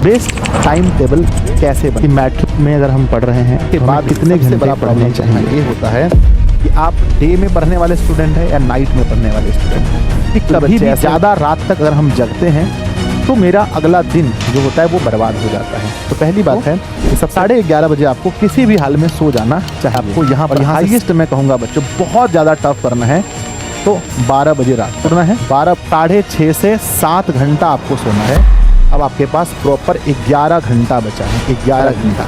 Best time table कैसे बने। Matric में अगर हम पढ़ रहे हैं के बाद कितने घंटे पढ़ने चाहिए, ये होता है कि आप डे में पढ़ने वाले स्टूडेंट हैं या नाइट में पढ़ने वाले स्टूडेंट हैं। कि कभी भी ज़्यादा रात तक अगर हम जगते हैं तो मेरा अगला दिन जो होता है वो बर्बाद हो जाता है। तो पहली बात है कि सब 11:30 बजे आपको किसी भी हाल में सो जाना, चाहे आपको यहाँ पर हाईएस्ट मैं कहूँगा बच्चों बहुत ज़्यादा टफ करना है तो 12 बजे रात करना है। 6:30 से 7 घंटा आपको सोना है। अब आपके पास प्रॉपर 11 घंटा बचा है। 11 घंटा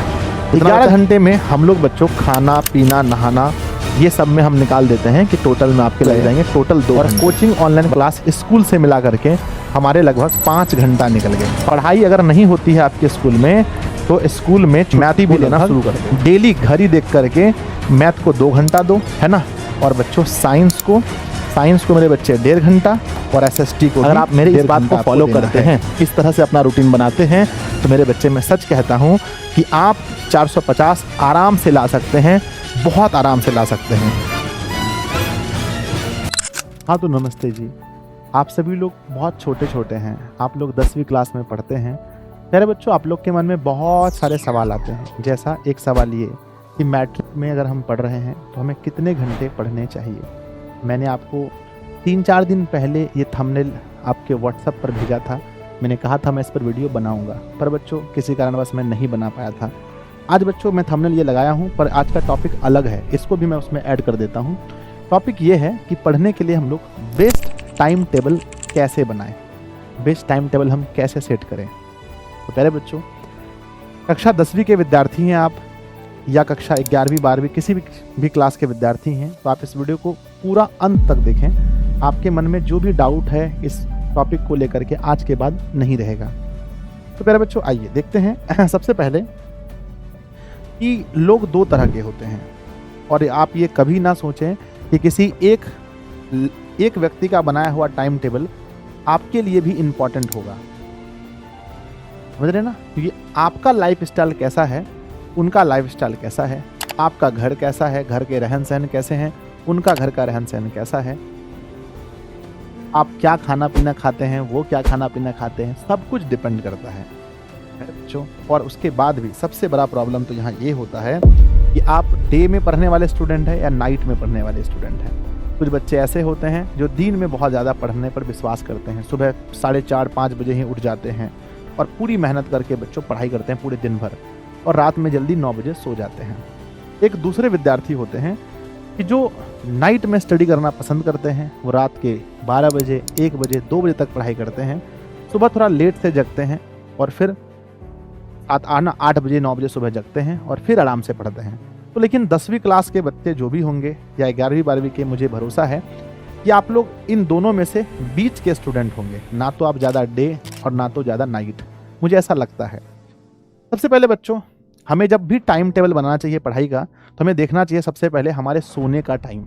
11 घंटे में हम लोग बच्चों खाना पीना नहाना ये सब में हम निकाल देते हैं कि टोटल में आपके लग जाएंगे टोटल 2 और कोचिंग ऑनलाइन क्लास स्कूल से मिला करके हमारे लगभग 5 घंटा निकल गए। पढ़ाई अगर नहीं होती है आपके स्कूल में तो स्कूल में मैथ भी लेना शुरू कर दो। डेली घड़ी देख करके मैथ को 2 घंटा दो, है ना। और बच्चों साइंस को मेरे बच्चे 1.5 घंटा और एसएसटी को अगर आप मेरी इस बात को फॉलो करते हैं, इस तरह से अपना रूटीन बनाते हैं तो मेरे बच्चे मैं सच कहता हूं कि आप 450 आराम से ला सकते हैं, बहुत आराम से ला सकते हैं। हाँ तो नमस्ते जी, आप सभी लोग बहुत छोटे छोटे हैं, आप लोग 10वीं क्लास में पढ़ते हैं। मेरे बच्चों आप लोग के मन में बहुत सारे सवाल आते हैं। जैसा एक सवाल ये कि मैट्रिक में अगर हम पढ़ रहे हैं तो हमें कितने घंटे पढ़ने चाहिए। मैंने आपको 3-4 दिन पहले ये थंबनेल आपके व्हाट्सएप पर भेजा था। मैंने कहा था मैं इस पर वीडियो बनाऊंगा, पर बच्चों किसी कारणवश मैं नहीं बना पाया था। आज बच्चों मैं थंबनेल ये लगाया हूँ, पर आज का टॉपिक अलग है, इसको भी मैं उसमें ऐड कर देता हूँ। टॉपिक ये है कि पढ़ने के लिए हम लोग बेस्ट टाइम टेबल कैसे बनाएं, बेस्ट टाइम टेबल हम कैसे सेट करें। तो पहले बच्चों कक्षा 10वीं के विद्यार्थी हैं आप या कक्षा 11वीं 12वीं किसी भी क्लास के विद्यार्थी हैं तो आप इस वीडियो को पूरा अंत तक देखें। आपके मन में जो भी डाउट है इस टॉपिक को लेकर के आज के बाद नहीं रहेगा। तो प्यारे बच्चों आइए देखते हैं। सबसे पहले कि लोग 2 तरह के होते हैं और आप ये कभी ना सोचें कि किसी एक व्यक्ति का बनाया हुआ टाइम टेबल आपके लिए भी इम्पोर्टेंट होगा, समझ रहे ना। क्योंकि आपका लाइफ स्टाइल कैसा है, उनका लाइफ स्टाइल कैसा है, आपका घर कैसा है, घर के रहन सहन कैसे हैं, उनका घर का रहन सहन कैसा है, आप क्या खाना पीना खाते हैं, वो क्या खाना पीना खाते हैं, सब कुछ डिपेंड करता है बच्चों। और उसके बाद भी सबसे बड़ा प्रॉब्लम तो यहाँ ये होता है कि आप डे में पढ़ने वाले स्टूडेंट हैं या नाइट में पढ़ने वाले स्टूडेंट हैं। कुछ बच्चे ऐसे होते हैं जो दिन में बहुत ज़्यादा पढ़ने पर विश्वास करते हैं, सुबह 4:30-5 बजे ही उठ जाते हैं और पूरी मेहनत करके बच्चों पढ़ाई करते हैं पूरे दिन भर और रात में जल्दी 9 बजे सो जाते हैं। एक दूसरे विद्यार्थी होते हैं कि जो नाइट में स्टडी करना पसंद करते हैं, वो रात के 12 बजे 1 बजे 2 बजे तक पढ़ाई करते हैं, सुबह थोड़ा लेट से जगते हैं और फिर 8 बजे 9 बजे सुबह जगते हैं और फिर आराम से पढ़ते हैं। तो लेकिन 10वीं क्लास के बच्चे जो भी होंगे या 11वीं 12वीं के, मुझे भरोसा है कि आप लोग इन दोनों में से बीच के स्टूडेंट होंगे, ना तो आप ज़्यादा डे और ना तो ज़्यादा नाइट, मुझे ऐसा लगता है। सबसे पहले बच्चों हमें जब भी टाइम टेबल बनाना चाहिए पढ़ाई का तो हमें देखना चाहिए सबसे पहले हमारे सोने का टाइम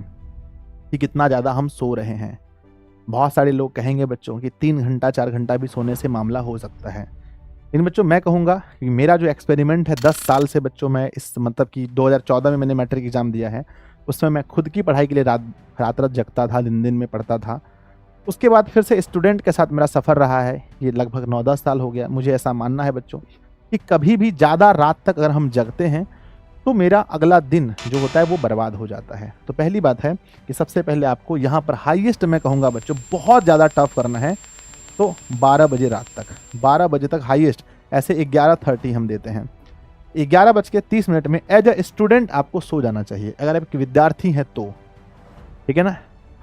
कि कितना ज़्यादा हम सो रहे हैं। बहुत सारे लोग कहेंगे बच्चों कि 3 घंटा 4 घंटा भी सोने से मामला हो सकता है। लेकिन बच्चों मैं कहूँगा कि मेरा जो एक्सपेरिमेंट है 10 साल से बच्चों मैं इस मतलब कि 2014 में मैंने मैट्रिक एग्ज़ाम दिया है, उसमें मैं खुद की पढ़ाई के लिए रात जगता था, दिन में पढ़ता था। उसके बाद फिर से स्टूडेंट के साथ मेरा सफ़र रहा है, ये लगभग 9-10 साल हो गया। मुझे ऐसा मानना है बच्चों कि कभी भी ज़्यादा रात तक अगर हम जगते हैं तो मेरा अगला दिन जो होता है वो बर्बाद हो जाता है। तो पहली बात है कि सबसे पहले आपको यहाँ पर हाईएस्ट मैं कहूँगा बच्चों बहुत ज़्यादा टफ करना है तो 12 बजे रात तक, 12 बजे तक हाईएस्ट। ऐसे 11:30 हम देते हैं, 11:30 में एज अ स्टूडेंट आपको सो जाना चाहिए अगर आप विद्यार्थी हैं तो, ठीक है ना।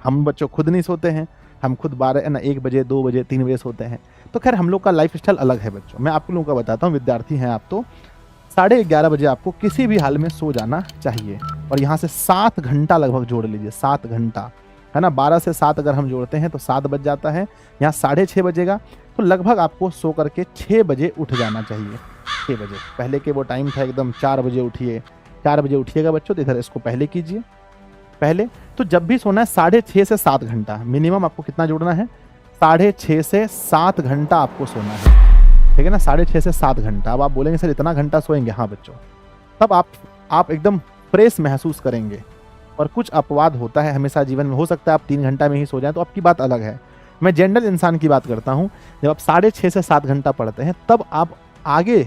हम बच्चों खुद नहीं सोते हैं, हम खुद 1 बजे 2 बजे 3 बजे सोते हैं। तो खैर हम लोग का लाइफ स्टाइल अलग है बच्चों। मैं आप लोगों का बताता हूँ, विद्यार्थी हैं आप तो 11:30 बजे आपको किसी भी हाल में सो जाना चाहिए। और यहाँ से 7 घंटा लगभग जोड़ लीजिए, 7 घंटा, है ना। 12 से 7 अगर हम जोड़ते हैं तो 7 बज जाता है, यहाँ 6:30 बजेगा तो लगभग आपको सो करके 6 बजे उठ जाना चाहिए। 6 बजे पहले के वो टाइम था एकदम 4 बजे उठिए, 4 बजे उठिएगा बच्चों। तो इधर इसको पहले कीजिए, पहले तो जब भी सोना है 6:30 से 7 घंटा मिनिमम आपको कितना जोड़ना है, 6:30 से 7 घंटा आपको सोना है, ठीक है ना। 6:30 से 7 घंटा। अब आप बोलेंगे सर इतना घंटा सोएंगे, हाँ बच्चों, तब आप एकदम फ्रेश महसूस करेंगे। और कुछ अपवाद होता है हमेशा जीवन में, हो सकता है आप 3 घंटा में ही सो जाएं तो आपकी बात अलग है। मैं जनरल इंसान की बात करता हूँ, जब आप 6:30 से 7 घंटा पढ़ते हैं तब आप आगे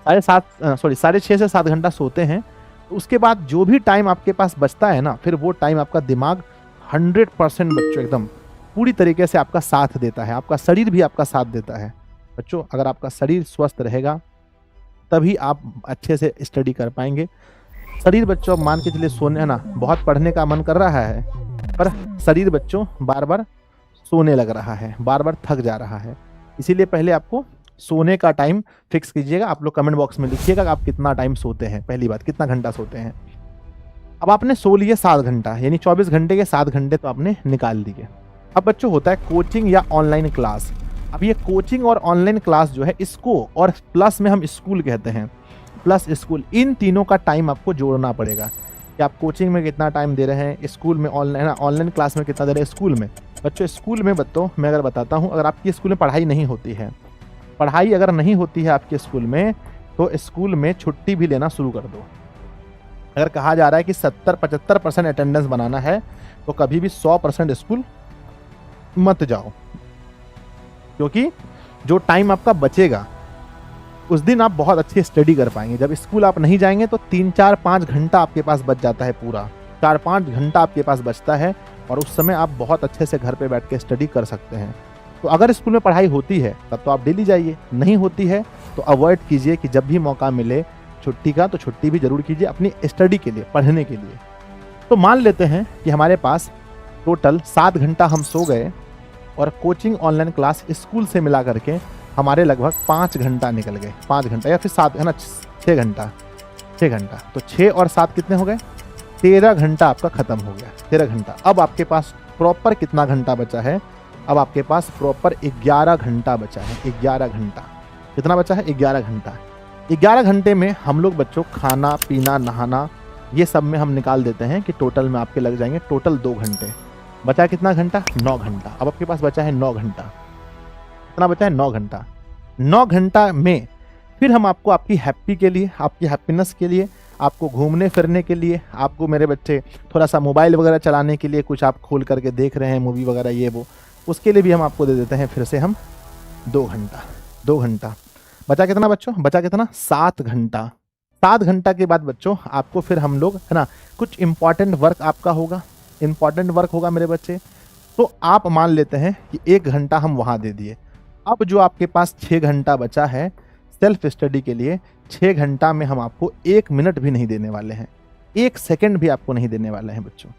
6.5 से 7 घंटा सोते हैं, तो उसके बाद जो भी टाइम आपके पास बचता है ना, फिर वो टाइम आपका दिमाग 100% बच्चों एकदम पूरी तरीके से आपका साथ देता है, आपका शरीर भी आपका साथ देता है। बच्चों अगर आपका शरीर स्वस्थ रहेगा तभी आप अच्छे से स्टडी कर पाएंगे। शरीर बच्चों मान के चलिए सोने है ना, बहुत पढ़ने का मन कर रहा है, पर शरीर बच्चों बार बार सोने लग रहा है, बार बार थक जा रहा है। इसीलिए पहले आपको सोने का टाइम फिक्स कीजिएगा। आप लोग कमेंट बॉक्स में लिखिएगा कि आप कितना टाइम सोते हैं। पहली बात, कितना घंटा सोते हैं। अब आपने सो लिए 7 घंटा, यानी 24 घंटे के 7 घंटे तो आपने निकाल दिए। अब बच्चों होता है कोचिंग या ऑनलाइन क्लास। अब ये कोचिंग और ऑनलाइन क्लास जो है, इसको और प्लस में हम स्कूल कहते हैं, प्लस स्कूल, इन तीनों का टाइम आपको जोड़ना पड़ेगा कि आप कोचिंग में कितना टाइम दे रहे हैं, स्कूल में ऑनलाइन क्लास में कितना दे रहे हैं। स्कूल में बच्चों, स्कूल में बच्चों मैं अगर बताता हूँ, अगर आपकी स्कूल में पढ़ाई नहीं होती है, पढ़ाई अगर नहीं होती है आपके स्कूल में, तो स्कूल में छुट्टी भी लेना शुरू कर दो। अगर कहा जा रहा है कि 70-75% अटेंडेंस बनाना है, तो कभी भी 100% स्कूल मत जाओ, क्योंकि जो टाइम आपका बचेगा उस दिन आप बहुत अच्छी स्टडी कर पाएंगे। जब स्कूल आप नहीं जाएंगे तो 3-4-5 घंटा आपके पास बच जाता है, पूरा 4-5 घंटा आपके पास बचता है, और उस समय आप बहुत अच्छे से घर पे बैठ के स्टडी कर सकते हैं। तो अगर स्कूल में पढ़ाई होती है तब तो आप डेली जाइए, नहीं होती है तो अवॉइड कीजिए कि जब भी मौका मिले छुट्टी का, तो छुट्टी भी जरूर कीजिए अपनी स्टडी के लिए, पढ़ने के लिए। तो मान लेते हैं कि हमारे पास टोटल 7 घंटा हम सो गए, और कोचिंग ऑनलाइन क्लास स्कूल से मिला करके हमारे लगभग 5 घंटा निकल गए। 5 घंटा या फिर 7 है ना, 6 घंटा, 6 घंटा। तो 6 और 7 कितने हो गए? 13 घंटा आपका खत्म हो गया, 13 घंटा। अब आपके पास प्रॉपर कितना घंटा बचा है? अब आपके पास प्रॉपर 11 घंटा बचा है। 11 घंटा कितना बचा है? 11 घंटा। 11 घंटे में हम लोग बच्चों खाना पीना नहाना ये सब में हम निकाल देते हैं कि टोटल में आपके लग जाएंगे टोटल 2 घंटे। बचा कितना घंटा? 9 घंटा। अब आपके पास बचा है 9 घंटा। कितना बचा है? 9 घंटा। 9 घंटा में फिर हम आपको आपकी हैप्पी के लिए, आपकी हैप्पीनेस के लिए, आपको घूमने फिरने के लिए, आपको मेरे बच्चे थोड़ा सा मोबाइल वगैरह चलाने के लिए, कुछ आप खोल करके देख रहे हैं मूवी वगैरह ये वो, उसके लिए भी हम आपको दे देते हैं फिर से हम 2 घंटा। 2 घंटा बचा कितना बच्चों? बचा कितना? 7 घंटा। 7 घंटा के बाद बच्चों आपको फिर हम लोग है ना, कुछ इंपॉर्टेंट वर्क आपका होगा, इंपॉर्टेंट वर्क होगा मेरे बच्चे। तो आप मान लेते हैं कि 1 घंटा हम वहाँ दे दिए। अब जो आपके पास 6 घंटा बचा है सेल्फ स्टडी के लिए, 6 घंटा में हम आपको 1 मिनट भी नहीं देने वाले हैं, 1 सेकंड भी आपको नहीं देने वाले हैं बच्चों।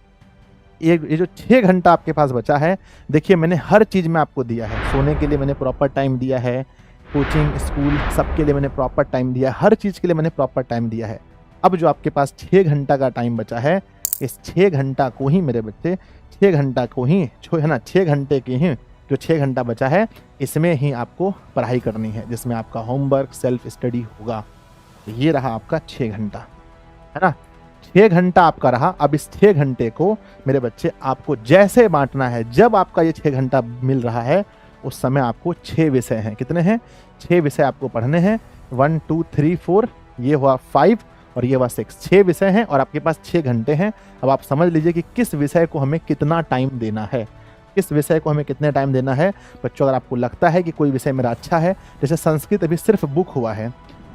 ये जो 6 घंटा आपके पास बचा है, देखिए मैंने हर चीज़ में आपको दिया है। सोने के लिए मैंने प्रॉपर टाइम दिया है, कोचिंग स्कूल सबके लिए मैंने प्रॉपर टाइम दिया है, हर चीज़ के लिए मैंने प्रॉपर टाइम दिया है। अब जो आपके पास 6 घंटा का टाइम बचा है, इस 6 घंटा को ही मेरे बच्चे, 6 घंटा को ही है ना, 6 घंटे की ही जो 6 घंटा बचा है इसमें ही आपको पढ़ाई करनी है, जिसमें आपका होमवर्क सेल्फ स्टडी होगा। तो ये रहा आपका 6 घंटा, है ना। 6 घंटा आपका रहा। अब इस 6 घंटे को मेरे बच्चे आपको जैसे बांटना है, जब आपका ये 6 घंटा मिल रहा है उस समय आपको 6 विषय हैं। कितने हैं? 6 विषय आपको पढ़ने हैं। 1 2 3 4, ये हुआ 5 और ये हुआ 6। 6 विषय हैं और आपके पास 6 घंटे हैं। अब आप समझ लीजिए कि किस विषय को हमें कितना टाइम देना है, किस विषय को हमें कितने टाइम देना है। बच्चों अगर आपको लगता है कि कोई विषय मेरा अच्छा है, जैसे संस्कृत अभी सिर्फ बुक हुआ है,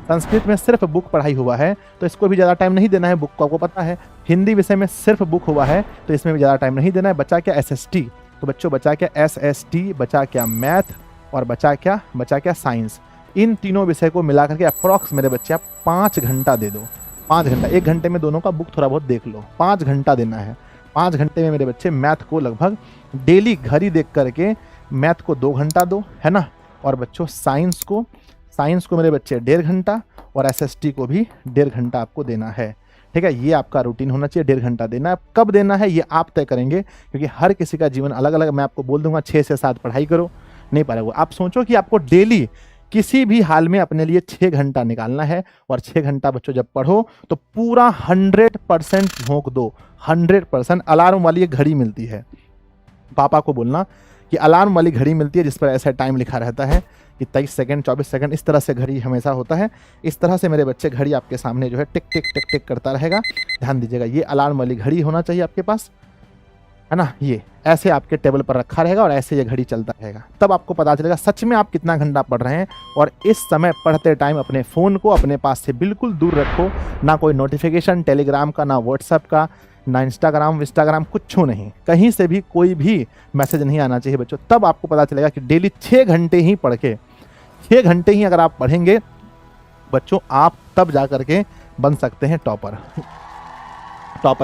संस्कृत में सिर्फ बुक पढ़ाई हुआ है, तो इसको भी ज़्यादा टाइम नहीं देना है, बुक को आपको पता है। हिंदी विषय में सिर्फ बुक हुआ है तो इसमें भी ज़्यादा टाइम नहीं देना है। बचा क्या? SST। तो बच्चों बचा क्या? SST, बचा क्या? मैथ, और बचा क्या? बचा क्या? साइंस। इन तीनों विषय को मिला करके अप्रॉक्स मेरे बच्चे आप 5 घंटा दे दो। 5 घंटा, 1 घंटे में दोनों का बुक थोड़ा बहुत देख लो, 5 घंटा देना है। 5 घंटे में मेरे बच्चे मैथ को लगभग डेली घड़ी देख करके मैथ को 2 घंटा दो, है ना। और बच्चों साइंस को मेरे बच्चे 1.5 घंटा, और SST को भी 1.5 घंटा आपको देना है। ठीक है, ये आपका रूटीन होना चाहिए। 1.5 घंटा देना है। कब देना है ये आप तय करेंगे, क्योंकि हर किसी का जीवन अलग अलग। मैं आपको बोल दूंगा 6 से 7 पढ़ाई करो, नहीं पाएगा। आप सोचो कि आपको डेली किसी भी हाल में अपने लिए 6 घंटा निकालना है, और 6 घंटा बच्चों जब पढ़ो तो पूरा 100% झोंक दो। 100% अलार्म वाली एक घड़ी मिलती है, पापा को बोलना कि अलार्म वाली घड़ी मिलती है जिस पर ऐसा टाइम लिखा रहता है कि 23 सेकंड 24 सेकंड, इस तरह से घड़ी हमेशा होता है। इस तरह से मेरे बच्चे घड़ी आपके सामने जो है टिक टिक टिक टिक करता रहेगा। ध्यान दीजिएगा, ये अलार्म वाली घड़ी होना चाहिए आपके पास। है ना, ये ऐसे आपके टेबल पर रखा रहेगा और ऐसे ये घड़ी चलता रहेगा। तब आपको पता चलेगा सच में आप कितना घंटा पढ़ रहे हैं। और इस समय पढ़ते टाइम अपने फ़ोन को अपने पास से बिल्कुल दूर रखो, ना कोई नोटिफिकेशन टेलीग्राम का, ना व्हाट्सएप का, ना इंस्टाग्राम कुछ नहीं, कहीं से भी कोई भी मैसेज नहीं आना चाहिए बच्चों। तब आपको पता चलेगा कि डेली 6 घंटे ही पढ़ के, 6 घंटे ही अगर आप पढ़ेंगे बच्चों, आप तब जा करके बन सकते हैं टॉपर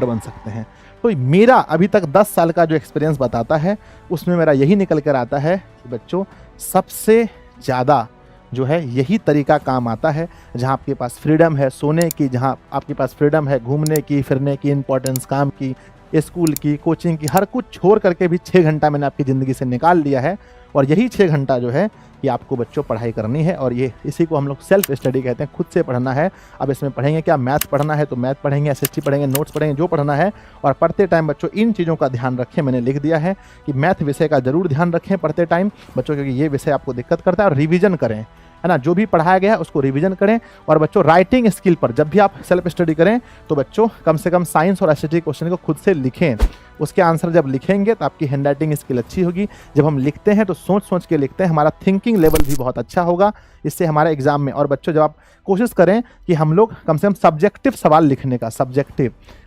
बन सकते हैं। तो मेरा अभी तक 10 साल का जो एक्सपीरियंस बताता है उसमें मेरा यही निकल कर आता है कि बच्चों सबसे ज़्यादा जो है यही तरीका काम आता है, जहाँ आपके पास फ्रीडम है सोने की, जहाँ आपके पास फ्रीडम है घूमने की, फिरने की, इंपॉर्टेंस काम की, स्कूल की, कोचिंग की, हर कुछ छोड़ करके भी 6 घंटा मैंने आपकी ज़िंदगी से निकाल लिया है। और यही 6 घंटा जो है कि आपको बच्चों पढ़ाई करनी है। और ये इसी को हम लोग सेल्फ स्टडी कहते हैं, खुद से पढ़ना है। अब इसमें पढ़ेंगे क्या, मैथ पढ़ना है तो मैथ पढ़ेंगे, एसएसटी पढ़ेंगे, नोट्स पढ़ेंगे, जो पढ़ना है। और पढ़ते टाइम बच्चों इन चीज़ों का ध्यान रखें, मैंने लिख दिया है कि मैथ विषय का ज़रूर ध्यान रखें पढ़ते टाइम बच्चों, क्योंकि ये विषय आपको दिक्कत करता है। और रिवीजन करें, है ना, जो भी पढ़ाया गया है उसको रिवीजन करें। और बच्चों राइटिंग स्किल पर जब भी आप सेल्फ स्टडी करें तो बच्चों कम से कम साइंस और एसएसटी क्वेश्चन को खुद से लिखें। उसके आंसर जब लिखेंगे तो आपकी हैंड राइटिंग स्किल अच्छी होगी। जब हम लिखते हैं तो सोच सोच के लिखते हैं, हमारा थिंकिंग लेवल भी बहुत अच्छा होगा इससे हमारे एग्जाम में। और बच्चों जब आप कोशिश करें कि हम लोग कम से कम सब्जेक्टिव सवाल लिखने का,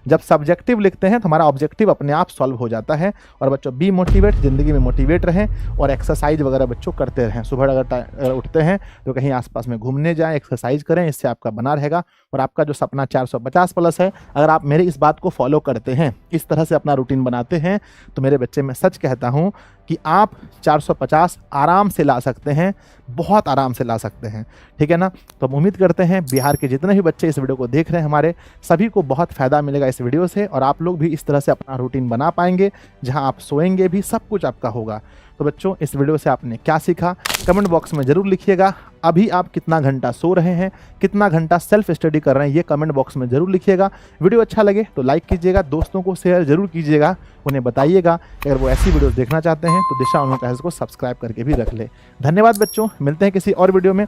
जब सब्जेक्टिव लिखते हैं तो हमारा ऑब्जेक्टिव अपने आप सॉल्व हो जाता है। और बच्चों बी मोटिवेट, ज़िंदगी में मोटिवेट रहें और एक्सरसाइज वगैरह बच्चों करते रहें। सुबह अगर उठते हैं तो कहीं आसपास में घूमने जाएं, एक्सरसाइज करें, इससे आपका बना रहेगा। और आपका जो सपना 450 प्लस है, अगर आप मेरी इस बात को फॉलो करते हैं, इस तरह से अपना रूटीन बनाते हैं, तो मेरे बच्चे मैं सच कहता हूँ कि आप 450 आराम से ला सकते हैं, बहुत आराम से ला सकते हैं। ठीक है ना। तो हम उम्मीद करते हैं बिहार के जितने भी बच्चे इस वीडियो को देख रहे हैं हमारे सभी को बहुत फ़ायदा मिलेगा इस वीडियो से। और आप लोग भी इस तरह से अपना रूटीन बना पाएंगे जहां आप सोएंगे भी, सब कुछ आपका होगा। तो बच्चों इस वीडियो से आपने क्या सीखा कमेंट बॉक्स में ज़रूर लिखिएगा। अभी आप कितना घंटा सो रहे हैं, कितना घंटा सेल्फ स्टडी कर रहे हैं, ये कमेंट बॉक्स में ज़रूर लिखिएगा। वीडियो अच्छा लगे तो लाइक कीजिएगा, दोस्तों को शेयर ज़रूर कीजिएगा, उन्हें बताइएगा अगर वो ऐसी वीडियोस देखना चाहते हैं तो दिशा ऑनलाइन क्लासेस को सब्सक्राइब करके भी रख ले। धन्यवाद बच्चों, मिलते हैं किसी और वीडियो में।